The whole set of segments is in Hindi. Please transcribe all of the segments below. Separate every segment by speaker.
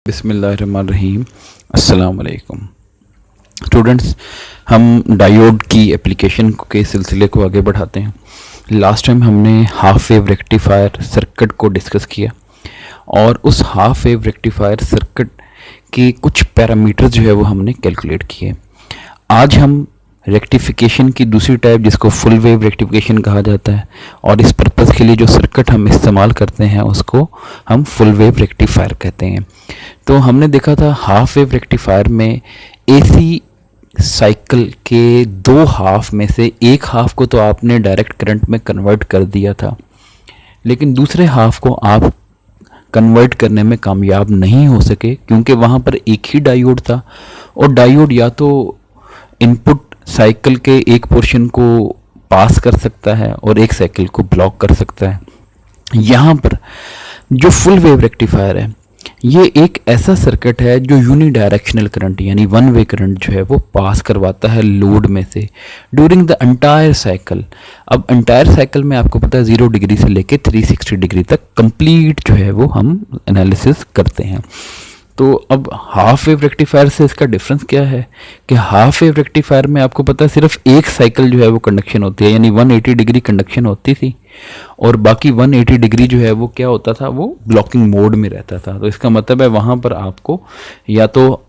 Speaker 1: बिस्मिल्लाहिर्रहमानिर्रहीम। अस्सलाम वालेकुम स्टूडेंट्स, हम डायोड की एप्लीकेशन के सिलसिले को आगे बढ़ाते हैं। लास्ट टाइम हमने हाफ वेव रेक्टिफायर सर्किट को डिस्कस किया और उस हाफ वेव रेक्टिफायर सर्किट के कुछ पैरामीटर्स जो है वो हमने कैलकुलेट किए। आज हम रेक्टिफिकेशन की दूसरी टाइप, जिसको फुल वेव रेक्टिफिकेशन कहा जाता है, और इस पर्पज़ के लिए जो सर्किट हम इस्तेमाल करते हैं उसको हम फुल वेव रेक्टिफायर कहते हैं। तो हमने देखा था हाफ वेव रेक्टिफायर में एसी साइकिल के दो हाफ में से एक हाफ को तो आपने डायरेक्ट करंट में कन्वर्ट कर दिया था, लेकिन दूसरे हाफ को आप कन्वर्ट करने में कामयाब नहीं हो सके क्योंकि वहाँ पर एक ही डायोड था और डायोड या तो इनपुट साइकिल के एक पोर्शन को पास कर सकता है और एक साइकिल को ब्लॉक कर सकता है। यहाँ पर जो फुल वेव रेक्टिफायर है ये एक ऐसा सर्किट है जो यूनी डायरेक्शनल करंट यानी वन वे करंट जो है वो पास करवाता है लोड में से ड्यूरिंग द एंटायर साइकिल। अब एंटायर साइकिल में आपको पता है 0 डिग्री से लेके 360 डिग्री तक कंप्लीट जो है वो हम एनालिसिस करते हैं। तो अब हाफ वेव रेक्टिफायर से इसका डिफरेंस क्या है कि हाफ वेव रेक्टिफायर में आपको पता है सिर्फ एक साइकिल जो है वो कंडक्शन होती है, यानी 180 डिग्री कंडक्शन होती थी और बाकी 180 डिग्री जो है वो क्या होता था, वो ब्लॉकिंग मोड में रहता था। तो इसका मतलब है वहाँ पर आपको या तो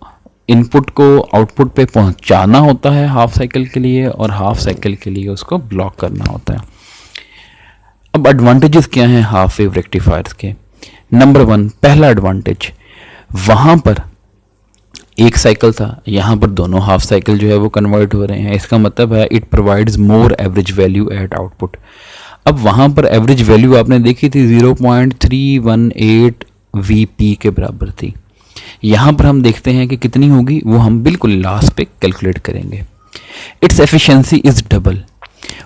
Speaker 1: इनपुट को आउटपुट पे पहुँचाना होता है हाफ साइकिल के लिए और हाफ साइकिल के लिए उसको ब्लॉक करना होता है। अब एडवांटेजेस क्या हैं हाफ वेव रेक्टिफायर्स के? नंबर 1, पहला एडवांटेज, वहाँ पर एक साइकिल था, यहाँ पर दोनों हाफ साइकिल जो है वो कन्वर्ट हो रहे हैं। इसका मतलब है it provides more average value at output. अब वहाँ पर एवरेज वैल्यू आपने देखी थी 0.318 वीपी के बराबर थी। यहाँ पर हम देखते हैं कि कितनी होगी, वो हम बिल्कुल लास्ट पे कैलकुलेट करेंगे। Its efficiency is double.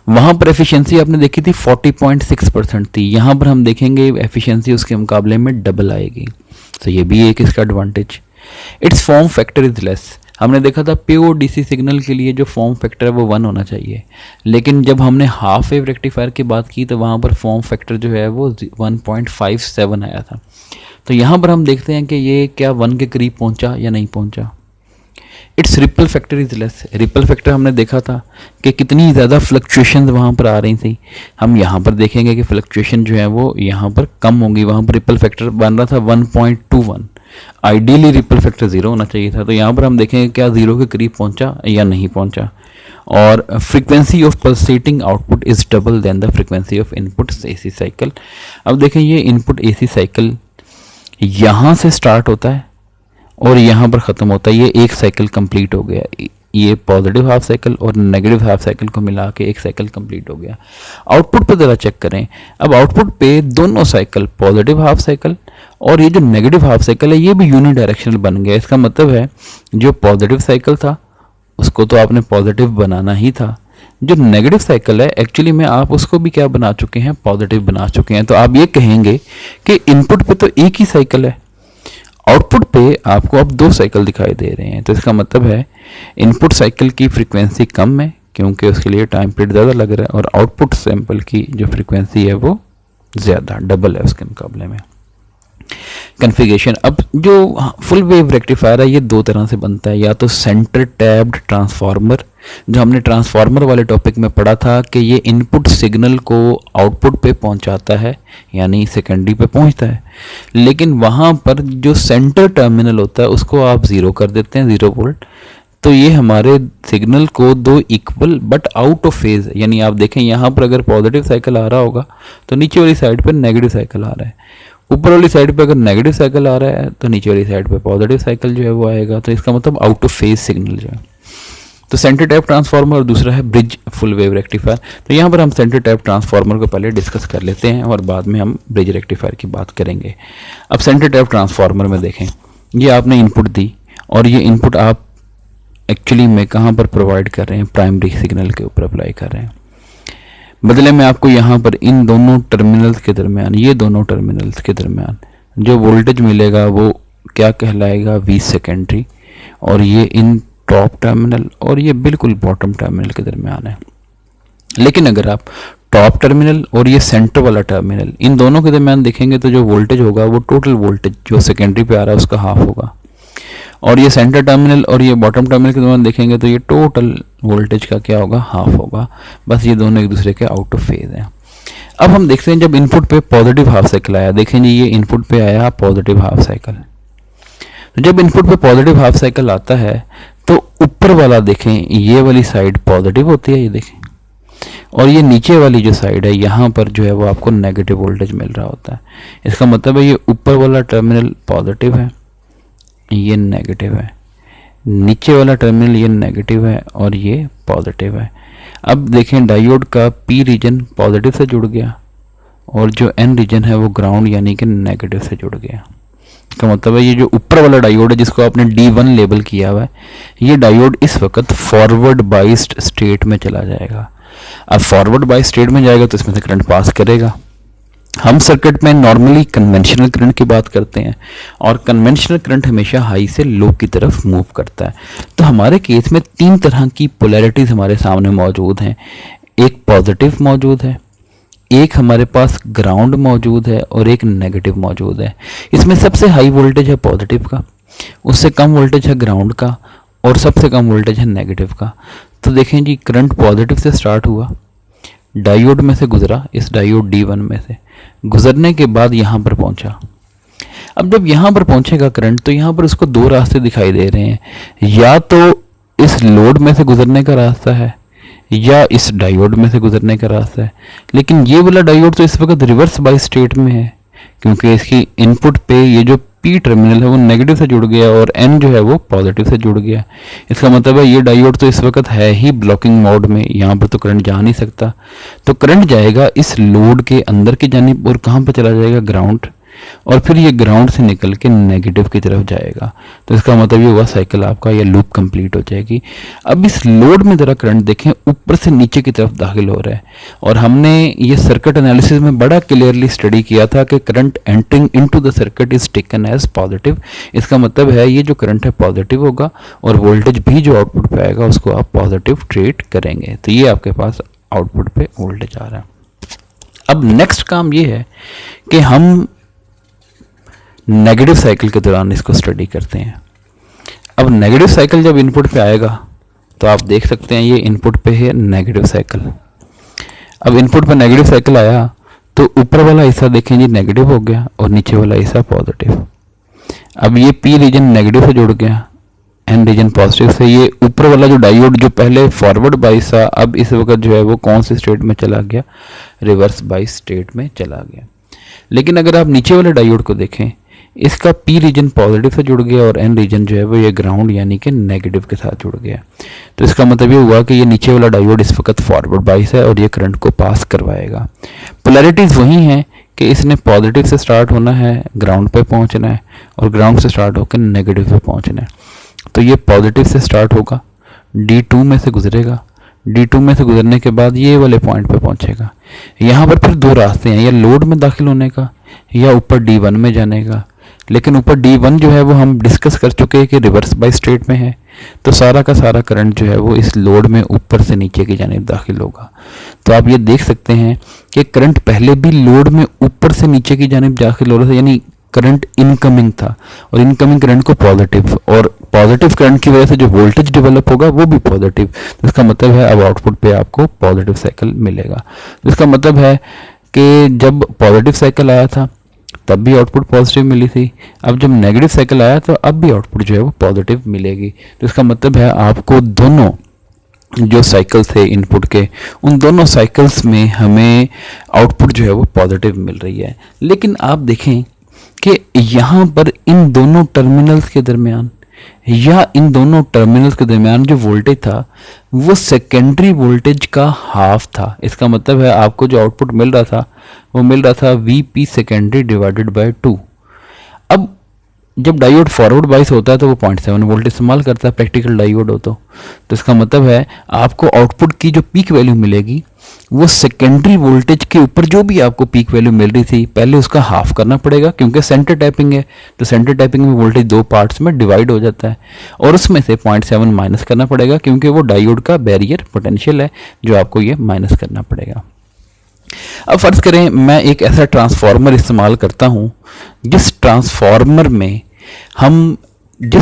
Speaker 1: वहाँ पर एफिशिएंसी आपने देखी थी 40.6% थी, यहाँ पर हम देखेंगे एफिशिएंसी उसके मुकाबले में डबल आएगी। तो ये भी एक इसका advantage. It's form factor is less. हमने देखा था प्योर डीसी सिग्नल के लिए जो फॉर्म फैक्टर है वो 1 होना चाहिए, लेकिन जब हमने हाफ वेव रेक्टिफायर की बात की तो वहाँ पर फॉर्म फैक्टर जो है वो 1.57 आया था। तो यहाँ पर हम देखते हैं कि ये क्या 1 के करीब पहुँचा या नहीं पहुँचा। It's ripple factor is less. Ripple factor हमने देखा था कि कितनी ज़्यादा फ्लक्चुएशन वहाँ पर आ रही थी। हम यहाँ पर देखेंगे कि फ्लक्चुएशन जो है वो यहाँ पर कम होंगी। वहाँ पर रिपल फैक्टर बन रहा था 1.21। आइडियली रिपल फैक्टर 0 होना चाहिए था। तो यहाँ पर हम देखेंगे क्या 0 के करीब पहुँचा या नहीं पहुँचा। और frequency of pulsating output is double than the frequency of input AC cycle. अब देखें ये इनपुट एसी साइकिल यहाँ से स्टार्ट होता है और यहाँ पर ख़त्म होता है। ये एक साइकिल कंप्लीट हो गया, ये पॉजिटिव हाफ साइकिल और नेगेटिव हाफ साइकिल को मिला के एक साइकिल कंप्लीट हो गया। आउटपुट पे ज़रा चेक करें। अब आउटपुट पे दोनों साइकिल, पॉजिटिव हाफ साइकिल और ये जो नेगेटिव हाफ साइकिल है ये भी यूनी डायरेक्शनल बन गया। इसका मतलब है जो पॉजिटिव साइकिल था उसको तो आपने पॉजिटिव बनाना ही था, जो नेगेटिव साइकिल है एक्चुअली में आप उसको भी क्या बना चुके हैं, पॉजिटिव बना चुके हैं। तो आप ये कहेंगे कि इनपुट पे तो एक ही साइकिल है, आउटपुट पे आपको अब 2 साइकिल दिखाई दे रहे हैं। तो इसका मतलब है इनपुट साइकिल की फ्रीक्वेंसी कम है क्योंकि उसके लिए टाइम पीरियड ज़्यादा लग रहा है और आउटपुट सैंपल की जो फ्रीक्वेंसी है वो ज़्यादा, डबल है उसके मुकाबले में। कॉन्फ़िगरेशन, अब जो फुल वेव रेक्टिफायर है ये 2 तरह से बनता है, या तो सेंटर टैब्ड ट्रांसफार्मर, जो हमने ट्रांसफार्मर वाले टॉपिक में पढ़ा था कि ये इनपुट सिग्नल को आउटपुट पे पहुंचाता है यानी सेकेंडरी पे पहुंचता है, लेकिन वहाँ पर जो सेंटर टर्मिनल होता है उसको आप 0 कर देते हैं, 0 वोल्ट। तो ये हमारे सिग्नल को 2 equal but out of phase, यानी आप देखें यहाँ पर अगर पॉजिटिव साइकिल आ रहा होगा तो नीचे वाली साइड पर नेगेटिव साइकिल आ रहा है, ऊपर वाली साइड पे अगर नेगेटिव साइकिल आ रहा है तो नीचे वाली साइड पे पॉजिटिव साइकिल जो है वो आएगा। तो इसका मतलब आउट ऑफ फेज सिग्नल जो है। तो सेंटर टैप ट्रांसफार्मर और दूसरा है ब्रिज फुल वेव रेक्टिफायर। तो यहाँ पर हम सेंटर टैप ट्रांसफार्मर को पहले डिस्कस कर लेते हैं और बाद में हम ब्रिज रेक्टिफायर की बात करेंगे। अब सेंटर टैप ट्रांसफार्मर में देखें, ये आपने इनपुट दी और ये इनपुट आप एक्चुअली में कहाँ पर प्रोवाइड कर रहे हैं, प्राइमरी सिग्नल के ऊपर अप्लाई कर रहे हैं। बदले में आपको यहाँ पर इन दोनों टर्मिनल्स के दरमियान, ये दोनों टर्मिनल्स के दरमियान जो वोल्टेज मिलेगा वो क्या कहलाएगा, वी सेकेंडरी, और ये इन टॉप टर्मिनल और ये बिल्कुल बॉटम टर्मिनल के दरमियान है। लेकिन अगर आप टॉप टर्मिनल और ये सेंटर वाला टर्मिनल, इन दोनों के दरमियान देखेंगे तो जो वोल्टेज होगा वो टोटल वोल्टेज जो सेकेंडरी पे आ रहा है उसका हाफ होगा, और ये सेंटर टर्मिनल और ये बॉटम टर्मिनल के दरमियान देखेंगे तो ये टोटल वोल्टेज का क्या होगा, हाफ होगा। बस ये दोनों एक दूसरे के आउट ऑफ फेज हैं। अब हम देखते हैं जब इनपुट पे पॉजिटिव हाफ साइकिल आया, देखें जी ये इनपुट पे आया पॉजिटिव हाफ साइकिल। तो जब इनपुट पे पॉजिटिव हाफ साइकिल आता है तो ऊपर वाला देखें ये वाली साइड पॉजिटिव होती है, ये देखें, और ये नीचे वाली जो साइड है यहाँ पर जो है वो आपको नेगेटिव वोल्टेज मिल रहा होता है। इसका मतलब है ये ऊपर वाला टर्मिनल पॉजिटिव है, ये नेगेटिव है, नीचे वाला टर्मिनल ये नेगेटिव है और ये पॉजिटिव है। अब देखें डायोड का पी रीजन पॉजिटिव से जुड़ गया और जो एन रीजन है वो ग्राउंड यानी कि नेगेटिव से जुड़ गया। इसका मतलब है ये जो ऊपर वाला डायोड है जिसको आपने D1 लेबल किया हुआ है, ये डायोड इस वक्त फॉरवर्ड बाइस्ड स्टेट में चला जाएगा। अब फॉरवर्ड बाइस्ड स्टेट में जाएगा तो इसमें से करंट पास करेगा। हम सर्किट में नॉर्मली कन्वेंशनल करंट की बात करते हैं और कन्वेंशनल करंट हमेशा हाई से लो की तरफ मूव करता है। तो हमारे केस में तीन तरह की पोलैरिटीज हमारे सामने मौजूद हैं। एक पॉजिटिव मौजूद है, एक हमारे पास ग्राउंड मौजूद है और एक नेगेटिव मौजूद है। इसमें सबसे हाई वोल्टेज है पॉजिटिव का, उससे कम वोल्टेज है ग्राउंड का और सबसे कम वोल्टेज है नेगेटिव का। तो देखें जी करंट पॉजिटिव से स्टार्ट हुआ, डायोड में से गुजरा, इस डायोड D1 में से गुजरने के बाद यहाँ पर पहुँचा। अब जब यहाँ पर पहुँचेगा करंट तो यहाँ पर उसको दो रास्ते दिखाई दे रहे हैं, या तो इस लोड में से गुजरने का रास्ता है या इस डायोड में से गुजरने का रास्ता है। लेकिन ये वाला डायोड तो इस वक्त रिवर्स बाई स्टेट में है क्योंकि इसकी इनपुट पे ये जो पी टर्मिनल है वो नेगेटिव से जुड़ गया और एन जो है वो पॉजिटिव से जुड़ गया। इसका मतलब है ये डायोड तो इस वक्त है ही ब्लॉकिंग मोड में, यहाँ पर तो करंट जा नहीं सकता। तो करंट जाएगा इस लोड के अंदर की जानिब और कहाँ पर चला जाएगा, ग्राउंड, और फिर ये ग्राउंड से निकल के नेगेटिव की तरफ जाएगा। तो इसका मतलब ये हुआ साइकिल आपका या लूप कंप्लीट हो जाएगी। अब इस लोड में ज़रा करंट देखें ऊपर से नीचे की तरफ दाखिल हो रहा है, और हमने ये सर्किट एनालिसिस में बड़ा क्लियरली स्टडी किया था कि current entering into the circuit is taken as positive. इसका मतलब है ये जो करंट है पॉजिटिव होगा और वोल्टेज भी जो आउटपुट पे आएगा उसको आप पॉजिटिव ट्रीट करेंगे। तो ये आपके पास आउटपुट पे वोल्टेज आ रहा है। अब नेक्स्ट काम ये है कि हम नेगेटिव साइकिल के दौरान इसको स्टडी करते हैं। अब नेगेटिव साइकिल जब इनपुट पे आएगा तो आप देख सकते हैं ये इनपुट पे है नेगेटिव साइकिल। अब इनपुट पे नेगेटिव साइकिल आया तो ऊपर वाला हिस्सा देखें जी नेगेटिव हो गया और नीचे वाला हिस्सा पॉजिटिव। अब ये पी रीजन नेगेटिव से जुड़ गया, एन रीजन पॉजिटिव से। ये ऊपर वाला जो डायोड जो पहले फॉरवर्ड बाइस था अब इस वक्त जो है वो कौन से स्टेट में चला गया, रिवर्स बाइस स्टेट में चला गया। लेकिन अगर आप नीचे वाले डायोड को देखें, इसका पी रीजन पॉजिटिव से जुड़ गया और एन रीजन जो है वो ये ग्राउंड यानी कि नेगेटिव के साथ जुड़ गया। तो इसका मतलब ये हुआ कि ये नीचे वाला डायोड इस वक्त फॉरवर्ड बाइस है और ये करंट को पास करवाएगा। पोलैरिटीज़ वही हैं कि इसने पॉजिटिव से स्टार्ट होना है, ग्राउंड पे पहुंचना है, और ग्राउंड से स्टार्ट होकर नेगेटिव पे पहुंचना है। तो ये पॉजिटिव से स्टार्ट होगा, D2 में से गुजरेगा, D2 में से गुजरने के बाद ये वाले पॉइंट पे पहुंचेगा। यहाँ पर फिर दो रास्ते हैं, या लोड में दाखिल होने का या ऊपर D1 में जाने का। लेकिन ऊपर D1 जो है वो हम डिस्कस कर चुके हैं कि रिवर्स बाई स्टेट में है, तो सारा का सारा करंट जो है वो इस लोड में ऊपर से नीचे की जानिब दाखिल होगा। तो आप ये देख सकते हैं कि करंट पहले भी लोड में ऊपर से नीचे की जानिब दाखिल हो रहा था, यानी करंट इनकमिंग था, और इनकमिंग करंट को पॉजिटिव, और पॉजिटिव करंट की वजह से जो वोल्टेज डेवलप होगा वो भी पॉजिटिव। तो इसका मतलब है अब आउटपुट पे आपको पॉजिटिव साइकिल मिलेगा। तो इसका मतलब है कि जब पॉजिटिव साइकिल आया था तब भी आउटपुट पॉजिटिव मिली थी, अब जब नेगेटिव साइकिल आया तो अब भी आउटपुट जो है वो पॉजिटिव मिलेगी। तो इसका मतलब है आपको दोनों जो साइकिल्स थे इनपुट के, उन दोनों साइकिल्स में हमें आउटपुट जो है वो पॉजिटिव मिल रही है। लेकिन आप देखें कि यहाँ पर इन दोनों टर्मिनल्स के दरमियान या इन दोनों टर्मिनल्स के दरमियान जो वोल्टेज था वो सेकेंडरी वोल्टेज का हाफ था। इसका मतलब है आपको जो आउटपुट मिल रहा था वो मिल रहा था VP सेकेंडरी डिवाइडेड बाय 2। अब जब डायोड फॉरवर्ड बाइस होता है तो वो 0.7 वोल्ट इस्तेमाल करता है, प्रैक्टिकल डायोड हो तो इसका मतलब है आपको आउटपुट की जो पीक वैल्यू मिलेगी वो सेकेंडरी वोल्टेज के ऊपर जो भी आपको पीक वैल्यू मिल रही थी पहले उसका हाफ करना पड़ेगा, क्योंकि सेंटर टैपिंग है तो सेंटर टैपिंग में वोल्टेज दो पार्ट्स में डिवाइड हो जाता है, और उसमें से 0.7 माइनस करना पड़ेगा क्योंकि वो डायोड का बैरियर पोटेंशियल है जो आपको ये माइनस करना पड़ेगा। अब फ़र्ज़ करें मैं एक ऐसा ट्रांसफार्मर इस्तेमाल करता हूँ जिस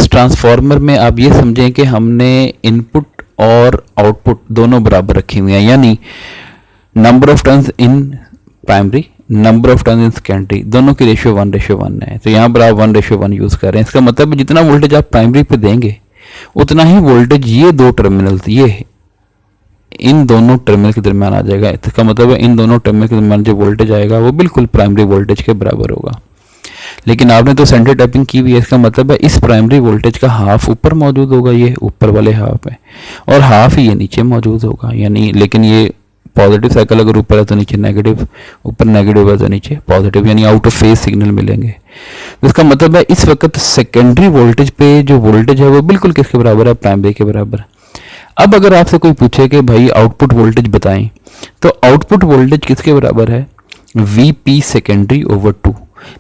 Speaker 1: ट्रांसफार्मर में आप ये समझें कि हमने इनपुट और आउटपुट दोनों बराबर रखी हुई हैं, यानी number of turns in primary, number of turns in secondary, दोनों की रेशियो 1:1 है। तो यहाँ पर आप 1:1 यूज़ कर रहे हैं। इसका मतलब जितना वोल्टेज आप प्राइमरी पे देंगे उतना ही वोल्टेज ये दो टर्मिनल्स, ये इन दोनों टर्मिनल के दरमियान आ जाएगा। इसका मतलब है इन दोनों टर्मिनल के दरमियान जो वोल्टेज आएगा वो बिल्कुल प्राइमरी वोल्टेज के बराबर होगा। लेकिन आपने तो सेंटर टैपिंग की हुई है, इसका मतलब है इस प्राइमरी वोल्टेज का हाफ ऊपर मौजूद होगा, ये ऊपर वाले हाफ है, और हाफ ही ये नीचे मौजूद होगा। यानी लेकिन ये पॉजिटिव साइकिल अगर ऊपर है तो नीचे नेगेटिव, ऊपर नेगेटिव है तो नीचे पॉजिटिव, यानी आउट ऑफ फेज सिग्नल मिलेंगे। तो इसका मतलब है इस वक्त सेकेंडरी वोल्टेज पे जो वोल्टेज है वो बिल्कुल किसके बराबर है? प्राइमरी के बराबर। अब अगर आपसे कोई पूछे कि भाई आउटपुट वोल्टेज बताएं, तो आउटपुट वोल्टेज किसके बराबर है? VP secondary over 2।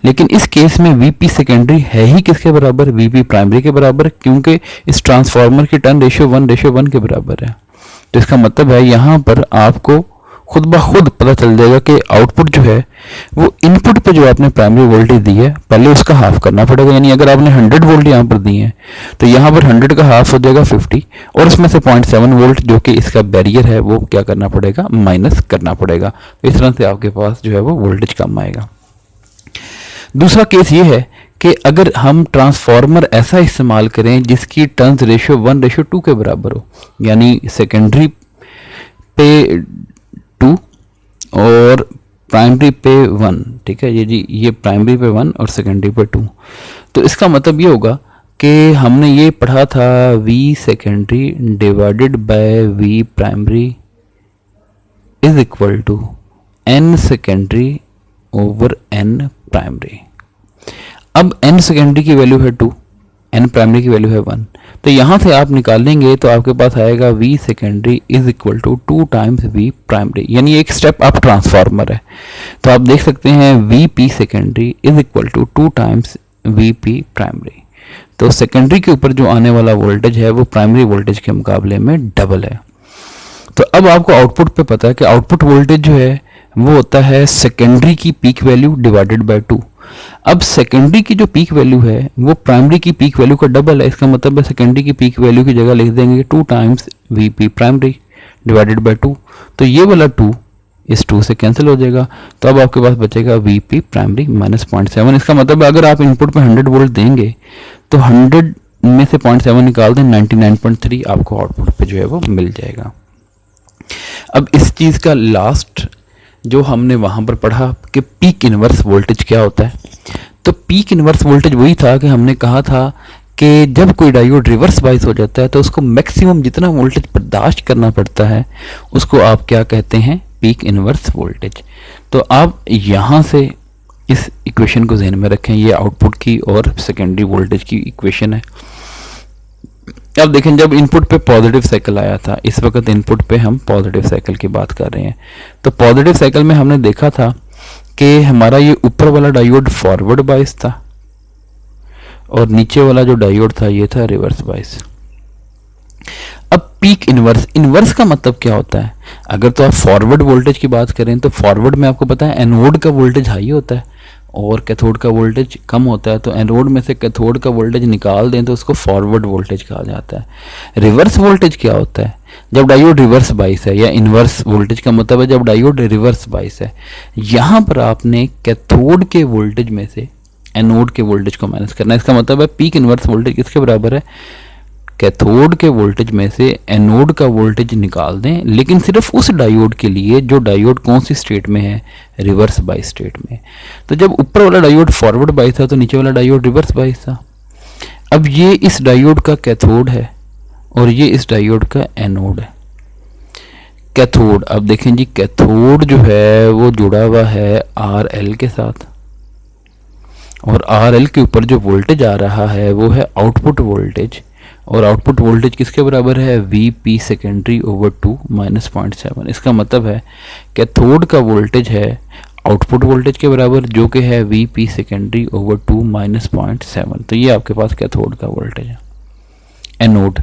Speaker 1: लेकिन इस केस में वीपी सेकेंडरी है ही किसके बराबर? वीपी प्राइमरी के बराबर, क्योंकि इस ट्रांसफार्मर की टर्न रेशियो 1:1 के बराबर है। तो इसका मतलब है यहाँ पर आपको खुद ब खुद पता चल जाएगा कि आउटपुट जो है वो इनपुट पे जो आपने प्राइमरी वोल्टेज दी है पहले उसका हाफ करना पड़ेगा। यानी अगर आपने 100 वोल्ट यहाँ पर दी है तो यहाँ पर 100 का हाफ हो जाएगा 50, और उसमें से 0.7 वोल्ट जो कि इसका बैरियर है वो क्या करना पड़ेगा? माइनस करना पड़ेगा। इस तरह से आपके पास जो है वो वोल्टेज कम आएगा। दूसरा केस ये है कि अगर हम ट्रांसफार्मर ऐसा इस्तेमाल करें जिसकी टर्न्स रेशियो 1:2 के बराबर हो, यानी सेकेंडरी पे 2 और प्राइमरी पे 1, ठीक है ये प्राइमरी पे 1 और सेकेंडरी पे 2। तो इसका मतलब ये होगा कि हमने ये पढ़ा था V secondary divided by V primary is equal to N secondary over N primary. अब N सेकेंडरी की वैल्यू है 2, N प्राइमरी की वैल्यू है 1, तो यहाँ से आप निकालेंगे तो आपके पास आएगा V secondary is equal to 2 times V primary, यानी एक स्टेप अप ट्रांसफार्मर है। तो आप देख सकते हैं VP secondary is equal to 2 times VP primary. तो सेकेंडरी के ऊपर जो आने वाला वोल्टेज है वो प्राइमरी वोल्टेज के मुकाबले में डबल है। तो अब आपको आउटपुट पे पता है कि आउटपुट वोल्टेज जो है वो होता है सेकेंडरी की पीक वैल्यू डिवाइडेड बाय 2। अब सेकेंडरी की जो पीक वैल्यू है वो प्राइमरी की पीक वैल्यू का डबल है। इसका मतलब है सेकेंडरी की पीक वैल्यू की जगह लिख देंगे 2 times VP primary divided by 2। तो ये वाला 2 इस 2 से कैंसिल हो जाएगा, तो अब आपके पास बचेगा वीपी प्राइमरी माइनस 0.7। इसका मतलब अगर आप इनपुट पे 100 वोल्ट देंगे तो 100 में से 0.7 निकाल दें, 99.3 आपको आउटपुट पे जो है वो मिल जाएगा। अब इस चीज़ का लास्ट जो हमने वहाँ पर पढ़ा कि पीक इनवर्स वोल्टेज क्या होता है, तो पीक इनवर्स वोल्टेज वही था कि हमने कहा था कि जब कोई डायोड रिवर्स बाइस हो जाता है तो उसको मैक्सिमम जितना वोल्टेज बर्दाश्त करना पड़ता है उसको आप क्या कहते हैं? Peak inverse voltage. तो आप यहाँ से इस इक्वेशन को ध्यान में रखें, ये आउटपुट की और सेकेंडरी वोल्टेज की इक्वेशन है। अब देखें जब इनपुट पे पॉजिटिव साइकिल आया था, इस वक्त इनपुट पे हम पॉजिटिव साइकिल की बात कर रहे हैं, तो पॉजिटिव साइकिल में हमने देखा था कि हमारा ये ऊपर वाला डायोड फॉरवर्ड बाइस था और नीचे वाला जो डायोड था ये था रिवर्स बाइस। अब पीक इनवर्स का मतलब क्या होता है? अगर तो आप फॉरवर्ड वोल्टेज की बात करें तो फॉरवर्ड में आपको पता है एनोड का वोल्टेज हाई होता है और कैथोड का वोल्टेज कम होता है, तो एनोड में से कैथोड का वोल्टेज निकाल दें तो उसको फॉरवर्ड वोल्टेज कहा जाता है। रिवर्स वोल्टेज क्या होता है? जब डायोड रिवर्स बाइस है, या इनवर्स वोल्टेज का मतलब है जब डायोड रिवर्स बाइस है, यहाँ पर आपने कैथोड के वोल्टेज में से एनोड के वोल्टेज को माइनस करना है। इसका मतलब है पीक इनवर्स वोल्टेज किसके बराबर है? कैथोड के वोल्टेज में से एनोड का वोल्टेज निकाल दें, लेकिन सिर्फ उस डायोड के लिए जो डायोड कौन सी स्टेट में है? रिवर्स बाइस स्टेट में। तो जब ऊपर वाला डायोड फॉरवर्ड बाइस था तो नीचे वाला डायोड रिवर्स बाइस था। अब ये इस डायोड का कैथोड है और ये इस डायोड का एनोड है। कैथोड, अब देखें जी, कैथोड जो है वो जुड़ा हुआ है RL के साथ, और RL के ऊपर जो वोल्टेज आ रहा है वो है आउटपुट वोल्टेज, और आउटपुट वोल्टेज किसके बराबर है? VP secondary over 2 minus 0.7। इसका मतलब है कैथोड का वोल्टेज है आउटपुट वोल्टेज के बराबर, जो कि है VP सेकेंडरी ओवर 2 माइनस 0.7। तो ये आपके पास कैथोड का वोल्टेज है। एनोड,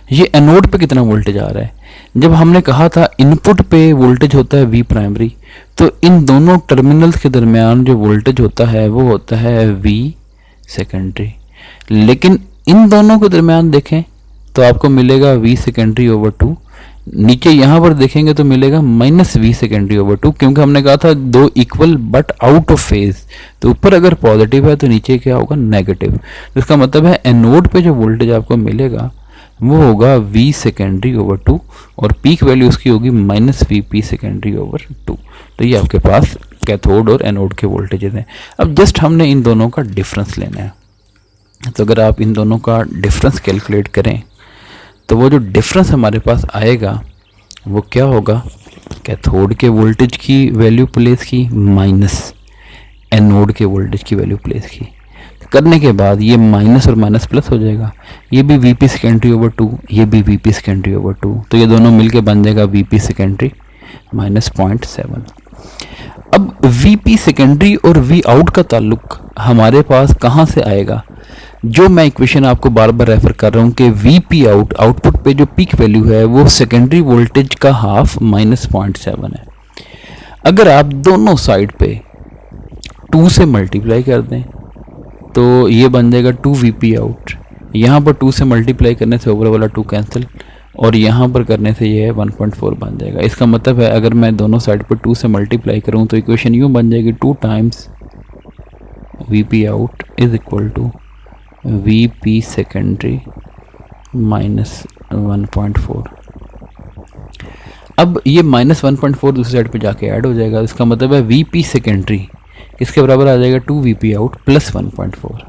Speaker 1: ये एनोड पे कितना वोल्टेज आ रहा है। जब हमने कहा था इनपुट पे वोल्टेज होता है वी प्राइमरी, तो इन दोनों टर्मिनल्स के दरमियान जो वोल्टेज होता है वो होता है वी सेकेंडरी। लेकिन इन दोनों के दरमियान देखें तो आपको मिलेगा वी सेकेंडरी ओवर 2। नीचे यहाँ पर देखेंगे तो मिलेगा माइनस वी सेकेंडरी ओवर 2, क्योंकि हमने कहा था दो equal but out of phase. तो ऊपर अगर पॉजिटिव है तो नीचे क्या होगा, नेगेटिव। तो इसका मतलब है एनोड पे जो वोल्टेज आपको मिलेगा वो होगा वी सेकेंडरी ओवर 2 और पीक वैल्यू उसकी होगी minus we P secondary over 2। तो ये आपके पास कैथोड और एनोड के वोल्टेजेस हैं। अब जस्ट हमने इन दोनों का डिफरेंस लेना है। तो अगर आप इन दोनों का डिफरेंस कैलकुलेट करें तो वो जो डिफरेंस हमारे पास आएगा वो क्या होगा, कैथोड के वोल्टेज की वैल्यू प्लेस की माइनस एनोड के वोल्टेज की वैल्यू प्लेस की। करने के बाद ये माइनस और माइनस प्लस हो जाएगा, ये भी वी पी सेकेंडरी ओवर 2, ये भी वी पी सेकेंडरी ओवर 2, तो ये दोनों मिलके बन जाएगा वी पी सेकेंडरी माइनस 0.7। अब वी पी सेकेंडरी और वी आउट का ताल्लुक हमारे पास कहाँ से आएगा, जो मैं इक्वेशन आपको बार बार रेफर कर रहा हूँ कि वी पी आउट आउटपुट पे जो पीक वैल्यू है वो सेकेंडरी वोल्टेज का हाफ माइनस 0.7 है। अगर आप दोनों साइड पे 2 से मल्टीप्लाई कर दें तो ये बन जाएगा 2 वी पी आउट। यहाँ पर 2 से मल्टीप्लाई करने से ओवर वाला 2 कैंसिल और यहाँ पर करने से ये 1.4 बन जाएगा। इसका मतलब है अगर मैं दोनों साइड पर 2 से मल्टीप्लाई करूँ तो इक्वेशन यूँ बन जाएगी 2 times V P out is equal to V P secondary minus 1.4। अब ये माइनस 1.4 दूसरी साइड पे जाके ऐड हो जाएगा। इसका मतलब है वी पी सेकेंडरी इसके बराबर आ जाएगा 2 वी पी आउट प्लस 1.4।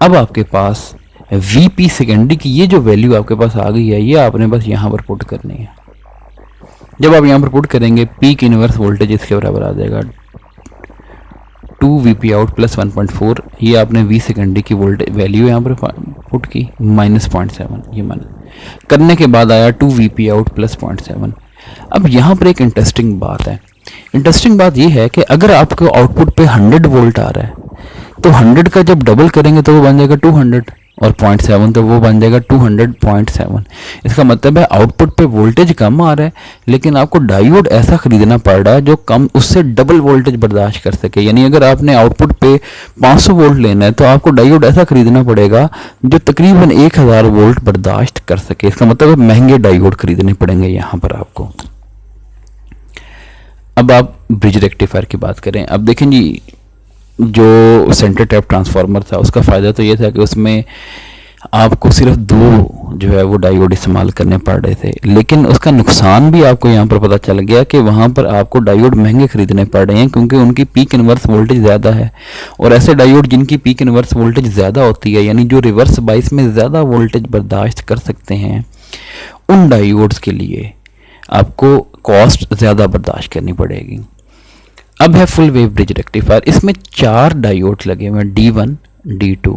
Speaker 1: अब आपके पास वी पी सेकेंडरी की ये जो वैल्यू आपके पास आ गई है ये आपने बस यहाँ पर पुट करनी है। जब आप यहाँ पर पुट करेंगे पीक इनवर्स वोल्टेज इसके बराबर आ जाएगा 2 वी पी आउट प्लस 1.4। ये आपने वी सेकेंडरी की वोल्टेज वैल्यू यहाँ पर पुट की माइनस 0.7, ये माइनस करने के बाद आया 2 वी पी आउट प्लस 0.7। अब यहाँ पर एक इंटरेस्टिंग बात है। इंटरेस्टिंग बात ये है कि अगर आपको आउटपुट पे 100 वोल्ट आ रहा है तो 100 का जब डबल करेंगे तो वो बन जाएगा 200 और 0.7 तो वो बन जाएगा 200.7। इसका मतलब है आउटपुट पे वोल्टेज कम आ रहा है लेकिन आपको डायोड ऐसा खरीदना पड़ रहा है जो कम उससे डबल वोल्टेज बर्दाश्त कर सके। यानी अगर आपने आउटपुट पे 500 वोल्ट लेना है तो आपको डायोड ऐसा खरीदना पड़ेगा जो तकरीबन 1000 वोल्ट बर्दाश्त कर सके। इसका मतलब है महंगे डायोड खरीदने पड़ेंगे यहाँ पर आपको। अब आप ब्रिज रेक्टिफायर की बात करें। अब देखें जी, जो सेंटर टैप ट्रांसफार्मर था उसका फ़ायदा तो ये था कि उसमें आपको सिर्फ 2 जो है वो डायोड इस्तेमाल करने पड़ रहे थे, लेकिन उसका नुकसान भी आपको यहाँ पर पता चल गया कि वहाँ पर आपको डायोड महंगे खरीदने पड़ रहे हैं क्योंकि उनकी पीक इनवर्स वोल्टेज ज़्यादा है। और ऐसे डायोड जिनकी पीक इनवर्स वोल्टेज ज़्यादा होती है यानी जो रिवर्स बाइस में ज़्यादा वोल्टेज बर्दाश्त कर सकते हैं, उन डायोड्स के लिए आपको कॉस्ट ज़्यादा बर्दाश्त करनी पड़ेगी। अब है फुल वेव ब्रिज रेक्टिफायर। इसमें 4 डायोड लगे हुए हैं, D1, D2,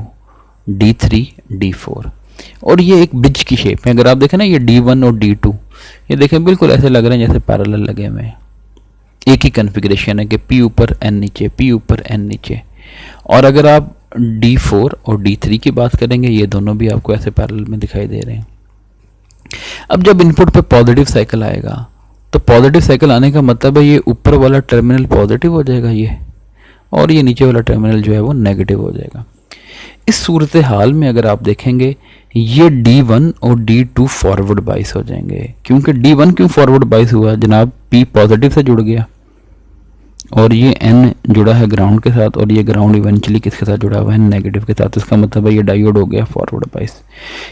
Speaker 1: D3, D4 और ये एक ब्रिज की शेप है। अगर आप देखें ना ये D1 और D2 ये देखें बिल्कुल ऐसे लग रहे हैं जैसे पैरेलल लगे हुए हैं। एक ही कॉन्फ़िगरेशन है कि P ऊपर N नीचे, P ऊपर N नीचे। और अगर आप D4 और D3 की बात करेंगे ये दोनों भी आपको ऐसे पैरेलल में दिखाई दे रहे हैं। अब जब इनपुट पे पॉजिटिव साइकिल आएगा तो पॉजिटिव साइकिल आने का मतलब है ये ऊपर वाला टर्मिनल पॉजिटिव हो जाएगा ये, और ये नीचे वाला टर्मिनल जो है वो नेगेटिव हो जाएगा। इस सूरत हाल में अगर आप देखेंगे ये D1 और D2 फॉरवर्ड बाइस हो जाएंगे। क्योंकि D1 क्यों फॉरवर्ड बाइस हुआ जनाब, P पॉजिटिव से जुड़ गया और ये N जुड़ा है ग्राउंड के साथ और ये ग्राउंड इवेंचुअली किसके साथ जुड़ा हुआ है, नेगेटिव के साथ। इसका मतलब है ये डायोड हो गया फॉरवर्ड बाइस।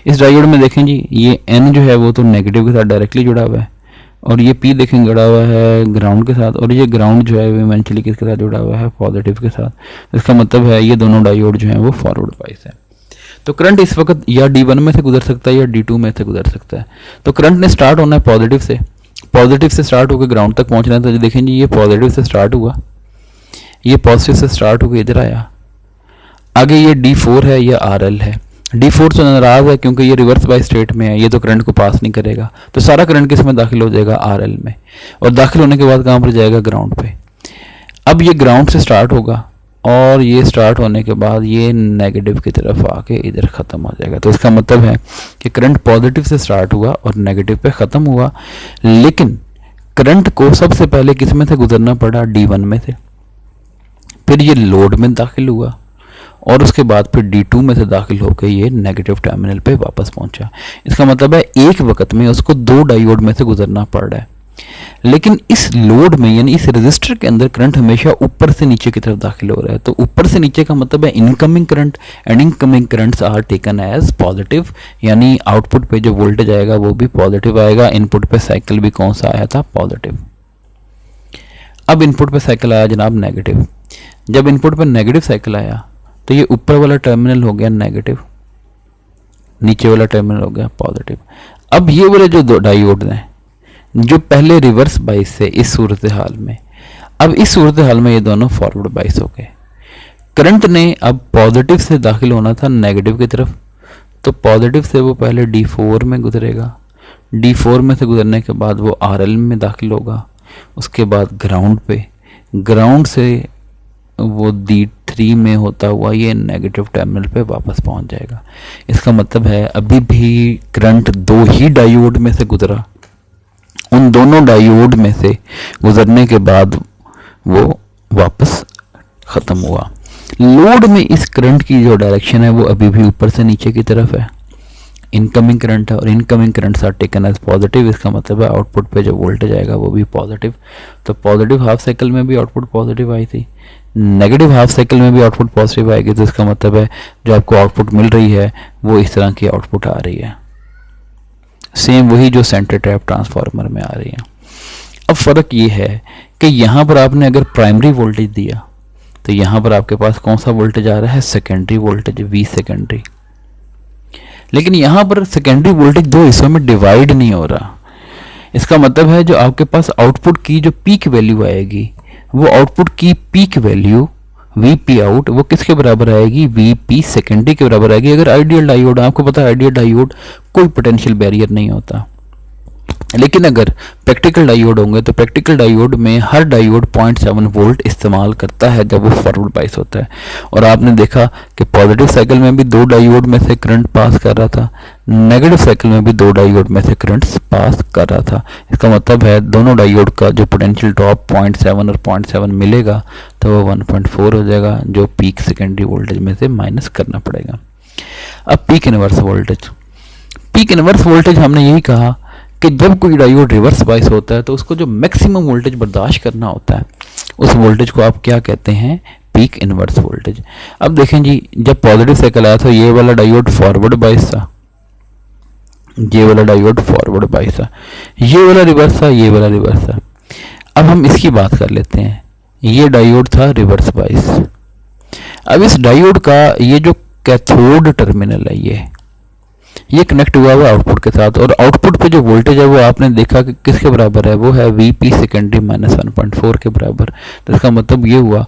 Speaker 1: इस डायोड में देखें जी ये N जो है वो तो नेगेटिव के साथ डायरेक्टली जुड़ा हुआ है और ये P देखें जुड़ा हुआ है ग्राउंड के साथ और ये ग्राउंड जो है वो इवेंचुअली किसके साथ जुड़ा हुआ है, पॉजिटिव के साथ। इसका मतलब है ये दोनों डायोड जो हैं वो फॉरवर्ड बाइस है। तो करंट इस वक्त या D1 में से गुजर सकता है या D2 में से गुजर सकता है। तो करंट ने स्टार्ट होना है पॉजिटिव से स्टार्ट होकर ग्राउंड तक पहुंचना है। तो देखें जी ये पॉजिटिव से स्टार्ट हुआ, ये पॉजिटिव से स्टार्ट होकर इधर आया, आगे ये D4 है या RL है। D4 तो नाराज़ है क्योंकि ये रिवर्स बाई स्टेट में है, ये तो करंट को पास नहीं करेगा, तो सारा करंट किस में दाखिल हो जाएगा, RL में। और दाखिल होने के बाद कहाँ पर जाएगा, ग्राउंड पे। अब ये ग्राउंड से स्टार्ट होगा और ये स्टार्ट होने के बाद ये नेगेटिव की तरफ आके इधर ख़त्म हो जाएगा। तो इसका मतलब है कि करंट पॉजिटिव से स्टार्ट हुआ और नेगेटिव पे ख़त्म हुआ, लेकिन करंट को सबसे पहले किस में से गुजरना पड़ा, D1 में से, फिर ये लोड में दाखिल हुआ और उसके बाद फिर D2 में से दाखिल होकर ये नेगेटिव टर्मिनल पे वापस पहुंचा। इसका मतलब है एक वक्त में उसको 2 डायोड में से गुजरना पड़ रहा है, लेकिन इस लोड में यानी इस रेजिस्टर के अंदर करंट हमेशा ऊपर से नीचे की तरफ दाखिल हो रहा है। तो ऊपर से नीचे का मतलब है incoming current, and incoming currents are taken as positive, यानी आउटपुट पे जो वोल्टेज आएगा वो भी पॉजिटिव आएगा। इनपुट पे साइकिल भी कौन सा आया था, पॉजिटिव। अब इनपुट पे साइकिल आया जनाब नेगेटिव। जब इनपुट पे नेगेटिव साइकिल आया तो ये ऊपर वाला टर्मिनल हो गया नेगेटिव, नीचे वाला टर्मिनल हो गया पॉजिटिव। अब ये वाले जो दो डायोड हैं जो पहले रिवर्स बाइस से इस सूरत हाल में, अब इस सूरत हाल में ये दोनों फॉरवर्ड बाइस हो गए। करंट ने अब पॉजिटिव से दाखिल होना था नेगेटिव की तरफ, तो पॉजिटिव से वो पहले D4 में गुजरेगा, D4 में से गुजरने के बाद वो RL में दाखिल होगा, उसके बाद ग्राउंड पे, ग्राउंड से वो D3 में होता हुआ ये नेगेटिव टर्मिनल पे वापस पहुंच जाएगा। इसका मतलब है अभी भी करंट 2 ही डायोड में से गुजरा, उन दोनों डायोड में से गुजरने के बाद वो वापस ख़त्म हुआ। लोड में इस करंट की जो डायरेक्शन है वो अभी भी ऊपर से नीचे की तरफ है, इनकमिंग करंट है और incoming currents are taken as positive. इसका मतलब है आउटपुट पे जो वोल्टेज आएगा वो भी पॉजिटिव। तो पॉजिटिव हाफ साइकिल में भी आउटपुट पॉजिटिव आई थी, नेगेटिव हाफ साइकिल में भी आउटपुट पॉजिटिव आएगी। तो इसका मतलब है जो आपको आउटपुट मिल रही है वो इस तरह की आउटपुट आ रही है, सेम वही जो सेंटर टैप ट्रांसफार्मर में आ रही है। अब फ़र्क ये है कि यहाँ पर आपने अगर प्राइमरी वोल्टेज दिया तो यहाँ पर आपके पास कौन सा वोल्टेज आ रहा है, सेकेंडरी वोल्टेज, V सेकेंडरी। लेकिन यहाँ पर सेकेंडरी वोल्टेज 2 हिस्सों में डिवाइड नहीं हो रहा। इसका मतलब है जो आपके पास आउटपुट की जो पीक वैल्यू आएगी वो आउटपुट की पीक वैल्यू Vp आउट वो किसके बराबर आएगी, Vp सेकेंडरी के बराबर आएगी। अगर आइडियल डायोड, आपको पता है आइडियल डायोड कोई पोटेंशियल बैरियर नहीं होता, लेकिन अगर प्रैक्टिकल डायोड होंगे तो प्रैक्टिकल डायोड में हर डायोड 0.7 वोल्ट इस्तेमाल करता है जब वो फॉरवर्ड बाइस होता है। और आपने देखा कि पॉजिटिव साइकिल में भी 2 डायोड में से करंट पास कर रहा था, नेगेटिव साइकिल में भी 2 डायोड में से करंट पास कर रहा था। इसका मतलब है दोनों डायोड का जो पोटेंशियल ड्रॉप 0.7 और 0.7 मिलेगा तो वो 1.4 हो जाएगा, जो पीक सेकेंडरी वोल्टेज में से माइनस करना पड़ेगा। अब peak inverse voltage, peak inverse voltage हमने यही कहा कि जब कोई डायोड रिवर्स बाइस होता है तो उसको जो मैक्सिमम वोल्टेज बर्दाश्त करना होता है उस वोल्टेज को आप क्या कहते हैं, पीक इनवर्स वोल्टेज। अब देखें जी, जब पॉजिटिव साइकिल आया था ये वाला डायोड फॉरवर्ड बाइस था, ये वाला डायोड फॉरवर्ड बाइस था, ये वाला रिवर्स था, ये वाला रिवर्स था। अब हम इसकी बात कर लेते हैं, ये डायोड था रिवर्स बाइस। अब इस डायोड का ये जो कैथोड टर्मिनल है ये कनेक्ट हुआ हुआ आउटपुट के साथ, और आउटपुट पे जो वोल्टेज है वो आपने देखा कि किसके बराबर है, वो है Vp सेकेंडरी माइनस 1.4 के बराबर। तो इसका मतलब ये हुआ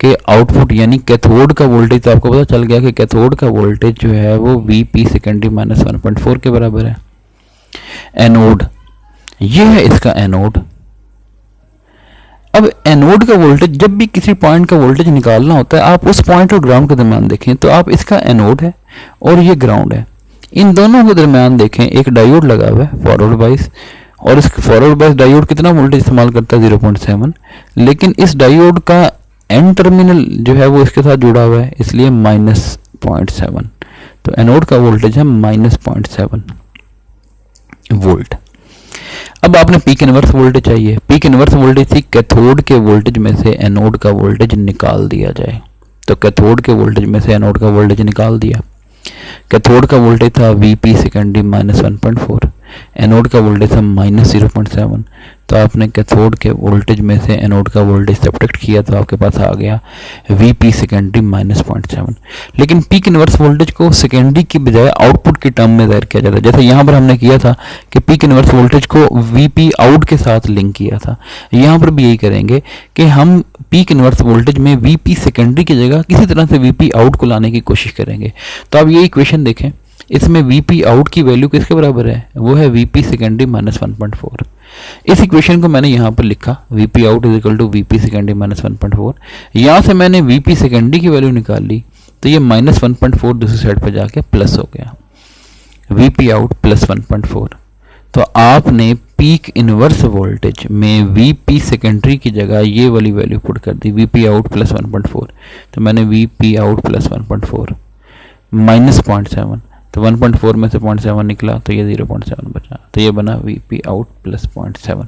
Speaker 1: कि आउटपुट यानी कैथोड का वोल्टेज, तो आपको पता चल गया कि कैथोड का वोल्टेज जो है वो Vp सेकेंडरी माइनस 1.4 के बराबर है। एनोड, ये है इसका एनोड। अब एनोड का वोल्टेज, जब भी किसी पॉइंट का वोल्टेज निकालना होता है आप उस पॉइंट और ग्राउंड के दरमियान देखें, तो आप इसका एनोड है और ये ग्राउंड है, इन दोनों के दरमियान देखें एक डायोड लगा हुआ है फॉरवर्ड बाइस, और इस फॉरवर्ड बाइस डायोड कितना वोल्टेज इस्तेमाल करता है, 0.7, लेकिन इस डायोड का एन टर्मिनल जो है वो इसके साथ जुड़ा हुआ है, इसलिए -0.7। तो एनोड का वोल्टेज है -0.7 वोल्ट। अब आपने पीक इनवर्स वोल्टेज चाहिए, पीक इनवर्स वोल्टेज थी कैथोड के वोल्टेज में से एनोड का वोल्टेज निकाल दिया जाए। तो कैथोड के वोल्टेज में से एनोड का वोल्टेज निकाल दिया। कैथोड का वोल्टेज था Vp सेकेंडरी माइनस 1.4, एनोड का वोल्टेज था -0.7। तो आपने कैथोड के वोल्टेज में से एनोड का वोल्टेज सब्ट्रैक्ट किया तो आपके पास आ गया Vp सेकेंडरी -0.7। लेकिन पीक इनवर्स वोल्टेज को सेकेंडरी की बजाय आउटपुट की टर्म में ज़ाहिर किया जाता है, जैसे यहाँ पर हमने किया था कि पीक इनवर्स वोल्टेज को Vp आउट के साथ लिंक किया था। यहाँ पर भी यही करेंगे कि हम पीक इनवर्स वोल्टेज में Vp सेकेंडरी की जगह किसी तरह से Vp आउट को लाने की कोशिश करेंगे। तो आप ये इक्वेशन देखें, इसमें वीपी आउट की वैल्यू किसके बराबर है, वो है वीपी सेकेंडरी माइनस 1.4। इस इक्वेशन को मैंने यहाँ पर लिखा VP out is equal to VP secondary minus 1.4। यहाँ से मैंने वीपी सेकेंडरी की वैल्यू निकाल ली, तो ये माइनस 1.4 दूसरी साइड पर जाके प्लस हो गया, वीपी आउट प्लस 1.4। तो आपने पीक इनवर्स वोल्टेज में वीपी सेकेंडरी की जगह ये वाली वैल्यू पुट कर दी, वीपी आउट प्लस 1.4। तो मैंने वीपी आउट प्लस 1.4 माइनस 0.7, तो 1.4 में से 0.7 निकला, तो ये 0.7 बचा, तो ये बना वीपी आउट प्लस 0.7।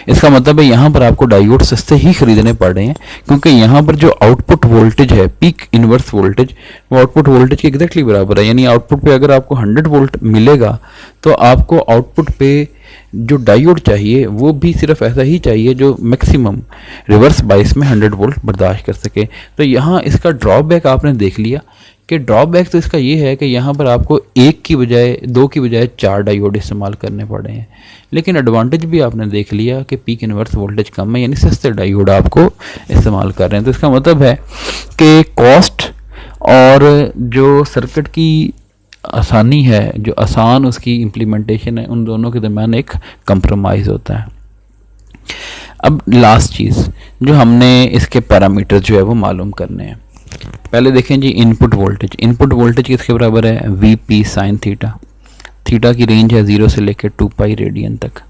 Speaker 1: इसका मतलब है यहाँ पर आपको डायोड सस्ते ही खरीदने पड़ रहे हैं, क्योंकि यहाँ पर जो आउटपुट वोल्टेज है पीक इनवर्स वोल्टेज, वो आउटपुट वोल्टेज के एग्जैक्टली बराबर है। यानी आउटपुट पे अगर आपको 100 वोल्ट मिलेगा तो आपको आउटपुट पे जो डायोड चाहिए वो भी सिर्फ ऐसा ही चाहिए जो मैक्सिमम रिवर्स बाइस में 100 वोल्ट बर्दाश्त कर सके। तो यहाँ इसका ड्रॉबैक आपने देख लिया कि ड्रॉबैक तो इसका ये है कि यहाँ पर आपको एक की बजाय दो की बजाय 4 डायोड इस्तेमाल करने पड़े हैं। लेकिन एडवांटेज भी आपने देख लिया कि पीक इनवर्स वोल्टेज कम है, यानी सस्ते डायोड आपको इस्तेमाल कर रहे हैं। तो इसका मतलब है कि कॉस्ट और जो सर्किट की आसानी है, जो आसान उसकी इम्प्लीमेंटेशन है, उन दोनों के दरम्यान एक कंप्रोमाइज़ होता है। अब लास्ट चीज़ जो हमने इसके पैरामीटर जो है वो मालूम करने हैं। पहले देखें जी इनपुट वोल्टेज। इनपुट वोल्टेज किसके बराबर है, V P sine theta. Theta की रेंज है 0 से लेकर 2 पाई रेडियन तक।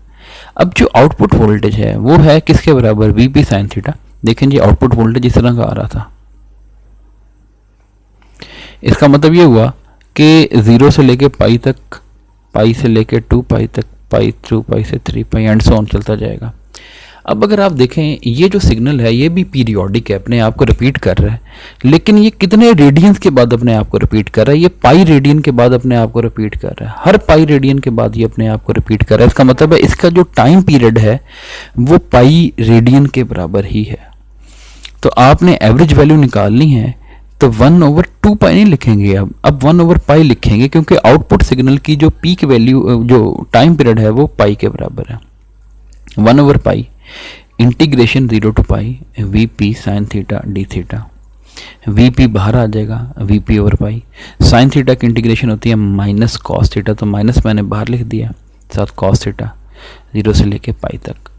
Speaker 1: अब जो आउटपुट वोल्टेज है वो है किसके बराबर, वी पी साइन थीटा। देखें जी आउटपुट वोल्टेज इस तरह का आ रहा था। इसका मतलब ये हुआ कि 0 से लेकर पाई तक, पाई से लेकर 2 पाई तक, पाई 2 पाई से 3 पाई एंड सो ऑन चलता जाएगा। अब अगर आप देखें ये जो सिग्नल है ये भी पीरियोडिक है, अपने आप को रिपीट कर रहा है, लेकिन ये कितने रेडियंस के बाद अपने आप को रिपीट कर रहा है, ये पाई रेडियन के बाद अपने आप को रिपीट कर रहा है। हर पाई रेडियन के बाद ये अपने आप को रिपीट कर रहा है। इसका मतलब है इसका जो टाइम पीरियड है वो पाई रेडियन के बराबर ही है। तो आपने एवरेज वैल्यू निकालनी है तो 1/2 पाई नहीं लिखेंगे, अब 1 पाई लिखेंगे, क्योंकि आउटपुट सिग्नल की जो पीक वैल्यू जो टाइम पीरियड है वो पाई के बराबर है। 1 पाई integration 0 to pi V P sine theta D theta. V P बाहर आ जाएगा, वी पी ओवर पाई। साइन थीटा की इंटीग्रेशन होती है माइनस कॉस थीटा, तो माइनस मैंने बाहर लिख दिया, साथ कॉस थीटा 0 से लेके पाई तक।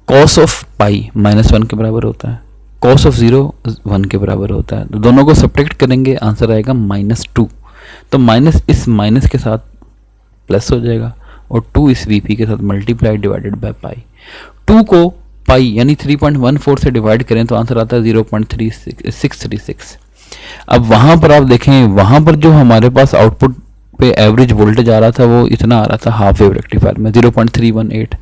Speaker 1: कॉस ऑफ पाई -1 के बराबर होता है, कॉस ऑफ 0 1 के बराबर होता है। तो दोनों को सब्ट्रैक्ट करेंगे, आंसर आएगा -2। तो माइनस इस माइनस के साथ प्लस हो जाएगा और 2 इस वीपी के साथ मल्टीप्लाई डिवाइडेड बाय पाई। 2 को पाई यानी 3.14 से डिवाइड करें तो आंसर आता है 0.636। अब वहाँ पर आप देखें, वहाँ पर जो हमारे पास आउटपुट पे एवरेज वोल्टेज आ रहा था वो इतना आ रहा था हाफ वेव रेक्टिफायर में 0.318।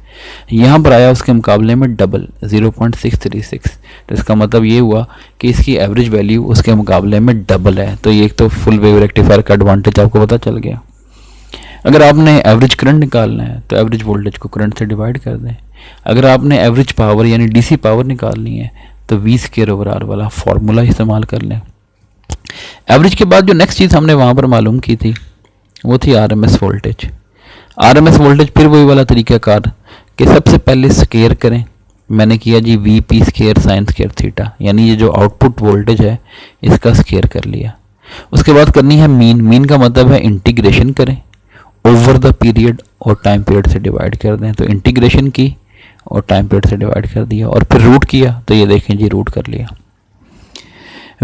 Speaker 1: यहाँ पर आया उसके मुकाबले में डबल 0.636। तो इसका मतलब ये हुआ कि इसकी एवरेज वैल्यू उसके मुकाबले में डबल है। तो ये एक तो फुल वेव रेक्टिफायर का एडवांटेज आपको पता चल गया। अगर आपने एवरेज करंट निकालना है तो एवरेज वोल्टेज को करंट से डिवाइड कर दें। अगर आपने एवरेज पावर यानी डीसी पावर निकालनी है तो V²/R वाला फॉर्मूला इस्तेमाल कर लें। एवरेज के बाद जो नेक्स्ट चीज़ हमने वहाँ पर मालूम की थी वो थी RMS वोल्टेज। RMS वोल्टेज फिर वही वाला तरीक़ाकार कि सबसे पहले स्केयर करें। मैंने किया जी VP² साइन स्केयर थीटा, यानी ये जो आउटपुट वोल्टेज है इसका स्केयर कर लिया। उसके बाद करनी है मीन। मीन का मतलब है इंटीग्रेशन करें ओवर द पीरियड और टाइम पीरियड से डिवाइड कर दें। तो इंटीग्रेशन की और टाइम पीरियड से डिवाइड कर दिया और फिर रूट किया, तो ये देखें जी रूट कर लिया।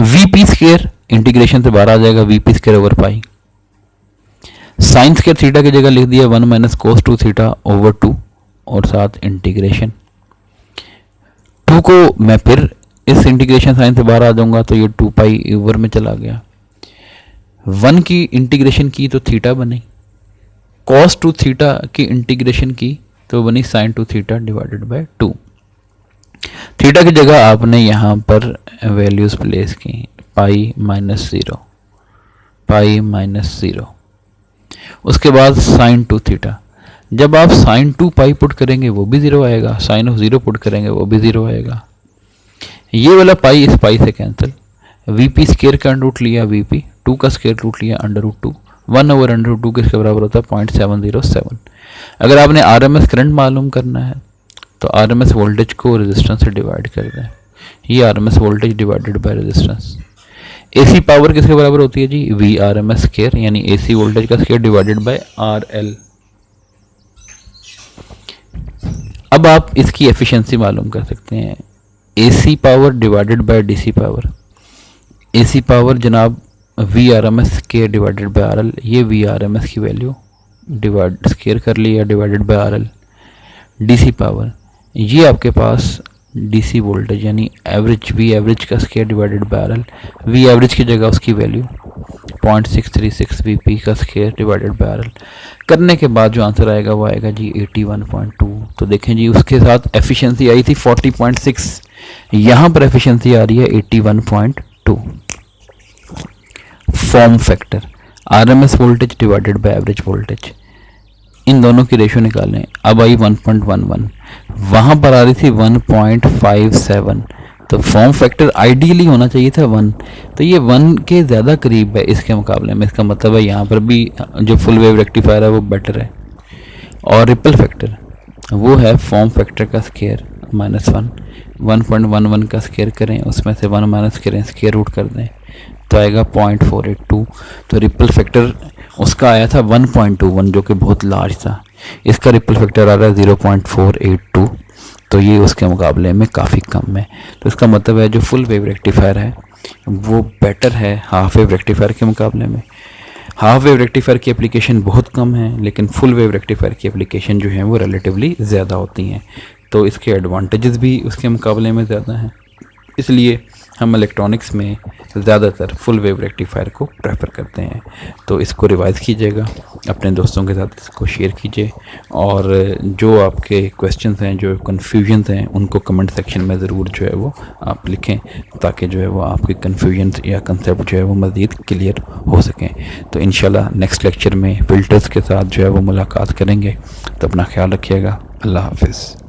Speaker 1: VP² इंटीग्रेशन से बाहर आ जाएगा VP² ओवर पाई। साइन स्केयर थीटा की जगह लिख दिया 1 - cos 2 थीटा ओवर 2 और साथ इंटीग्रेशन। 2 को मैं फिर इस इंटीग्रेशन साइन से बाहर आ जाऊंगा तो ये 2 पाई ओवर में चला गया। 1 की इंटीग्रेशन की तो थीटा बनी, cos 2 थीटा की इंटीग्रेशन की तो बनी sin 2 theta divided by 2। Theta की जगह आपने यहाँ पर वैल्यूज प्लेस की, पाई -0, पाई -0। उसके बाद sin 2 थीटा। जब आप sin 2 पाई पुट करेंगे वो भी 0 आएगा, sin ऑफ 0 पुट करेंगे वो भी 0 आएगा। ये वाला पाई इस पाई से कैंसिल। VP² का अंडर रूट लिया VP, 2 का स्क्वायर रूट लिया √2, 1/√2 किसके बराबर होता है 0.707। अगर आपने RMS करंट मालूम करना है तो RMS वोल्टेज को रेजिस्टेंस से डिवाइड कर दें। ये RMS voltage divided by resistance. AC power किसके बराबर होती है जी, V R M S square, यानी एसी वोल्टेज का square divided by R L. अब आप इसकी एफिशिएंसी मालूम कर सकते हैं, AC power divided by DC power. AC power जनाब V R M S square divided by R L, ये वी आर एम एस की वैल्यू डिवाइड स्केयर कर लिया divided by R L. DC power ये आपके पास डीसी वोल्टेज यानी एवरेज, वी एवरेज का square divided by R L. V average की जगह उसकी वैल्यू 0.636 वीपी का square divided by R L. करने के बाद जो आंसर आएगा वो आएगा जी 81.2। तो देखें जी उसके साथ एफिशिएंसी आई थी 40.6, यहाँ पर एफिशिएंसी आ रही है 81.2। Form factor RMS voltage divided by average voltage, इन दोनों की रेशियो निकालें। अब आई 1.11, वहाँ पर आ रही थी 1.57, तो फॉर्म फैक्टर आइडियली होना चाहिए था 1, तो ये 1 के ज़्यादा करीब है इसके मुकाबले में। इसका मतलब है यहाँ पर भी जो फुल वेव रेक्टिफायर है वो बेटर है। और रिपल फैक्टर वो है फॉर्म फैक्टर का स्केयर -1, 1.11 का स्केयर करें, उसमें से 1 माइनस करें, स्केयर रूट कर दें तो आएगा 0.482। तो रिपल फैक्टर उसका आया था 1.21 जो कि बहुत लार्ज था, इसका रिपल फैक्टर आ रहा है 0.482, तो ये उसके मुकाबले में काफ़ी कम है। तो इसका मतलब है जो फुल वेव रेक्टिफायर है वो बेटर है हाफ वेव रेक्टिफायर के मुकाबले में। हाफ वेव रेक्टिफायर की एप्लीकेशन बहुत कम है, लेकिन फुल वेव रेक्टिफायर की एप्लीकेशन जो है वो रिलेटिवली ज़्यादा होती हैं, तो इसके एडवांटेजेस भी उसके मुकाबले में ज़्यादा हैं। इसलिए हम इलेक्ट्रॉनिक्स में ज़्यादातर फुल वेव रेक्टिफायर को प्रेफर करते हैं। तो इसको रिवाइज़ कीजिएगा, अपने दोस्तों के साथ इसको शेयर कीजिए, और जो आपके क्वेश्चंस हैं, जो कन्फ्यूजन्स हैं, उनको कमेंट सेक्शन में ज़रूर जो है वो आप लिखें, ताकि जो है वो आपके कन्फ्यूजन्स या कंसेप्ट जो है वो मज़ीद क्लियर हो सकें। तो इंशाल्लाह नेक्स्ट लेक्चर में फ़िल्टर्स के साथ जो है वो मुलाकात करेंगे। तो अपना ख्याल रखिएगा। अल्लाह हाफ़िज़।